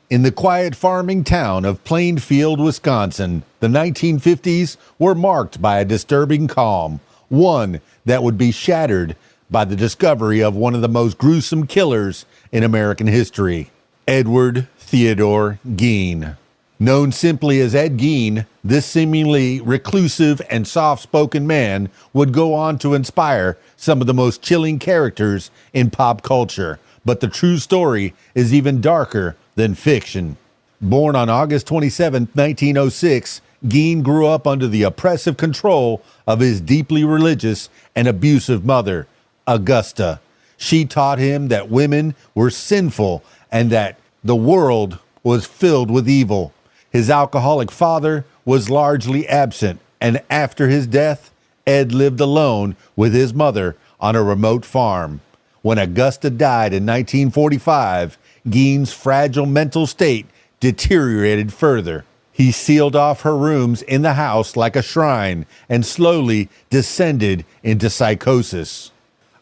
In the quiet farming town of Plainfield, Wisconsin, the 1950s were marked by a disturbing calm, one that would be shattered by the discovery of one of the most gruesome killers in American history, Edward Theodore Gein. Known simply as Ed Gein, this seemingly reclusive and soft-spoken man would go on to inspire some of the most chilling characters in pop culture, but the true story is even darker than fiction. Born on August 27, 1906, Gein grew up under the oppressive control of his deeply religious and abusive mother, Augusta. She taught him that women were sinful and that the world was filled with evil. His alcoholic father was largely absent, and after his death, Ed lived alone with his mother on a remote farm. When Augusta died in 1945, Gein's fragile mental state deteriorated further. He sealed off her rooms in the house like a shrine and slowly descended into psychosis.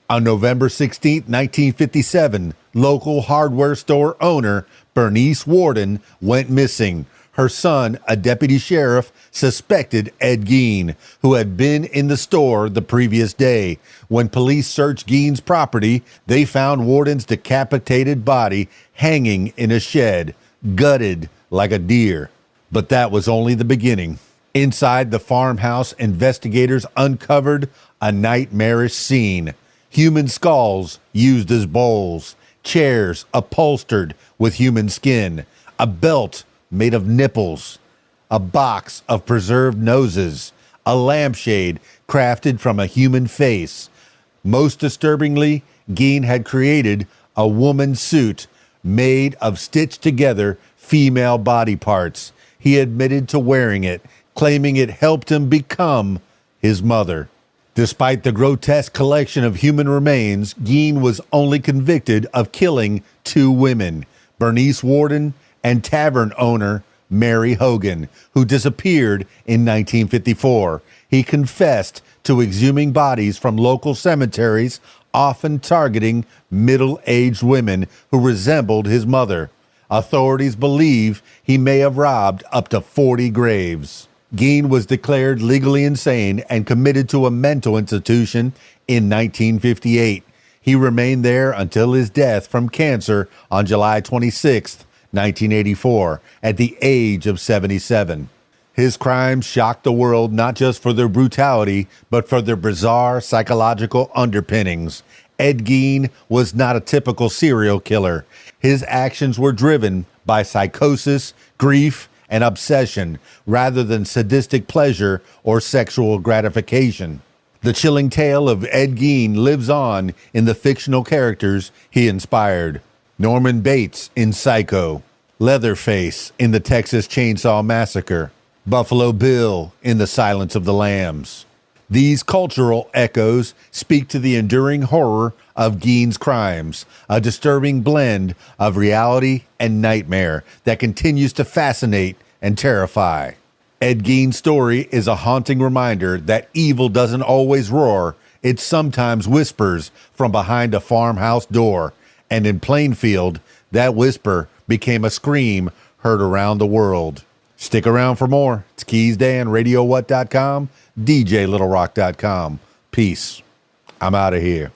On November 16, 1957, local hardware store owner Bernice Warden went missing. Her son, a deputy sheriff, suspected Ed Gein, who had been in the store the previous day. When police searched Gein's property, they found Warden's decapitated body hanging in a shed, gutted like a deer. But that was only the beginning. Inside the farmhouse, investigators uncovered a nightmarish scene. Human skulls used as bowls, chairs upholstered with human skin, a belt made of nipples, a box of preserved noses, a lampshade crafted from a human face. Most disturbingly, Gein had created a woman's suit made of stitched together female body parts. He admitted to wearing it, claiming it helped him become his mother. Despite the grotesque collection of human remains, Gein was only convicted of killing two women, Bernice Warden and tavern owner Mary Hogan, who disappeared in 1954. He confessed to exhuming bodies from local cemeteries, often targeting middle-aged women who resembled his mother. Authorities believe he may have robbed up to 40 graves. Gein was declared legally insane and committed to a mental institution in 1958. He remained there until his death from cancer on July 26, 1984, at the age of 77. His crimes shocked the world not just for their brutality, but for their bizarre psychological underpinnings. Ed Gein was not a typical serial killer. His actions were driven by psychosis, grief, and obsession, rather than sadistic pleasure or sexual gratification. The chilling tale of Ed Gein lives on in the fictional characters he inspired. Norman Bates in Psycho, Leatherface in the Texas Chainsaw Massacre, Buffalo Bill in The Silence of the Lambs. These cultural echoes speak to the enduring horror of Gein's crimes, a disturbing blend of reality and nightmare that continues to fascinate and terrify. Ed Gein's story is a haunting reminder that evil doesn't always roar, it sometimes whispers from behind a farmhouse door. And in Plainfield, that whisper became a scream heard around the world. Stick around for more. It's KeysDAN, RadioWhat.com, DJLittleRock.com. Peace. I'm out of here.